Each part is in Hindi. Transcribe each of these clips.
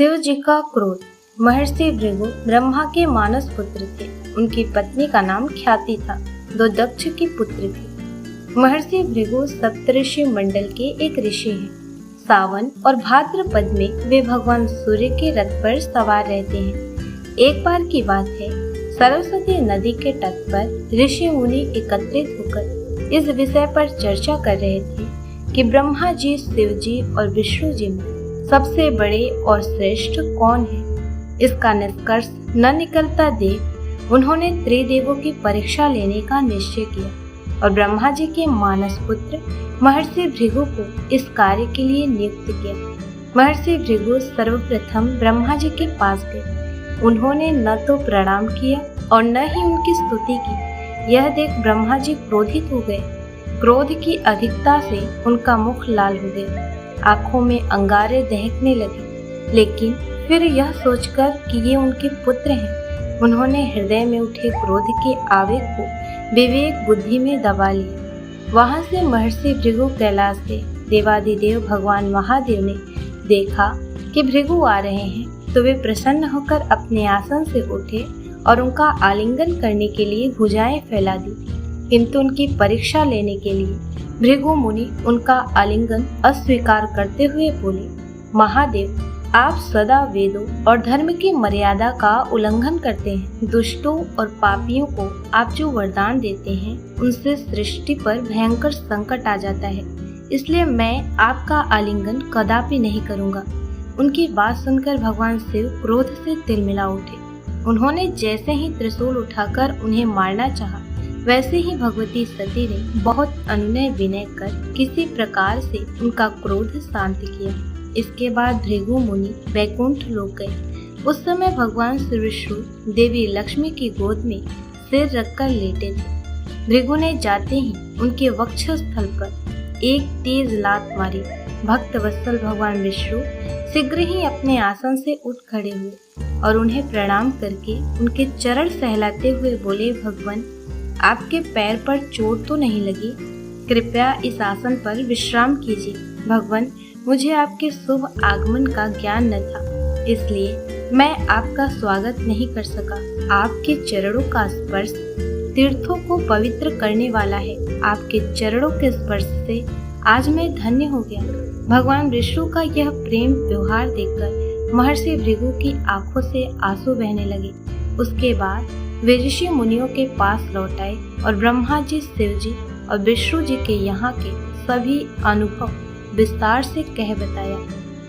शिव जी का क्रोध। महर्षि भृगु ब्रह्मा के मानस पुत्र थे। उनकी पत्नी का नाम ख्याति था। दो दक्ष की पुत्री थी। महर्षि भृगु सप्तऋषि मंडल के एक ऋषि हैं। सावन और भाद्रपद में वे भगवान सूर्य के रथ पर सवार रहते हैं। एक बार की बात है, सरस्वती नदी के तट पर ऋषि मुनि एकत्रित होकर इस विषय पर चर्चा कर रहे थे कि ब्रह्मा जी, शिव जी और विष्णु जी में सबसे बड़े और श्रेष्ठ कौन है। इसका निष्कर्ष न निकलता देख उन्होंने त्रिदेवों की परीक्षा लेने का निश्चय किया और ब्रह्मा जी के मानस पुत्र महर्षि भृगु को इस कार्य के लिए नियुक्त किया। महर्षि भृगु सर्वप्रथम ब्रह्मा जी के पास गए। उन्होंने न तो प्रणाम किया और न ही उनकी स्तुति की। यह देख ब्रह्मा जी क्रोधित हो गए। क्रोध की अधिकता से उनका मुख लाल हो गया, आंखों में अंगारे दहकने लगे। लेकिन फिर यह सोचकर कि ये उनके पुत्र हैं, उन्होंने हृदय में उठे क्रोध के आवेग को विवेक बुद्धि में दबा लिया। वहां से महर्षि भृगु कैलाश गए। देवादिदेव भगवान महादेव ने देखा कि भृगु आ रहे हैं तो वे प्रसन्न होकर अपने आसन से उठे और उनका आलिंगन करने के लिए भुजाएं फैला दी। किंतु उनकी परीक्षा लेने के लिए भृगु मुनि उनका आलिंगन अस्वीकार करते हुए बोले, महादेव, आप सदा वेदों और धर्म की मर्यादा का उल्लंघन करते हैं। दुष्टों और पापियों को आप जो वरदान देते हैं उनसे सृष्टि पर भयंकर संकट आ जाता है, इसलिए मैं आपका आलिंगन कदापि नहीं करूंगा। उनकी बात सुनकर भगवान शिव क्रोध से तिलमिला उठे। उन्होंने जैसे ही त्रिशूल उठाकर उन्हें मारना चाहा, वैसे ही भगवती सती ने बहुत अनुनय विनय कर किसी प्रकार से उनका क्रोध शांत किया। इसके बाद भृगु मुनि वैकुंठ लोक गए। उस समय भगवान श्री विष्णु देवी लक्ष्मी की गोद में सिर रखकर लेटे थे। भृगु ने जाते ही उनके वक्षस्थल पर एक तेज लात मारी। भक्त वत्सल भगवान विष्णु शीघ्र ही अपने आसन से उठ खड़े हुए और उन्हें प्रणाम करके उनके चरण सहलाते हुए बोले, भगवान, आपके पैर पर चोट तो नहीं लगी? कृपया इस आसन पर विश्राम कीजिए। भगवान, मुझे आपके शुभ आगमन का ज्ञान न था, इसलिए मैं आपका स्वागत नहीं कर सका। आपके चरणों का स्पर्श तीर्थों को पवित्र करने वाला है। आपके चरणों के स्पर्श से आज मैं धन्य हो गया। भगवान विष्णु का यह प्रेम व्यवहार देखकर महर्षि भृगु की आंखों से आंसू बहने लगे। उसके बाद वे ऋषि मुनियों के पास लौट आए और ब्रह्मा जी, शिव जी और विष्णु जी के यहाँ के सभी अनुभव विस्तार से कह बताया।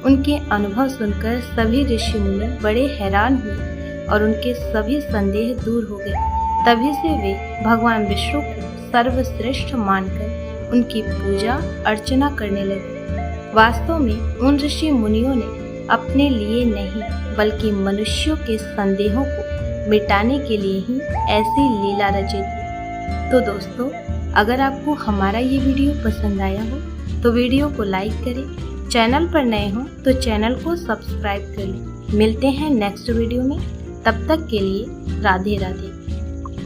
उनके अनुभव सुनकर सभी ऋषि मुनि बड़े हैरान हुए और उनके सभी संदेह दूर हो गए। तभी से वे भगवान विष्णु को सर्वश्रेष्ठ मानकर उनकी पूजा अर्चना करने लगे। वास्तव में उन ऋषि मुनियों ने अपने लिए नहीं बल्कि मनुष्यों के संदेहों को मिटाने के लिए ही ऐसी लीला रची थी। तो दोस्तों, अगर आपको हमारा ये वीडियो पसंद आया हो तो वीडियो को लाइक करें। चैनल पर नए हो तो चैनल को सब्सक्राइब कर लें। मिलते हैं नेक्स्ट वीडियो में। तब तक के लिए राधे राधे।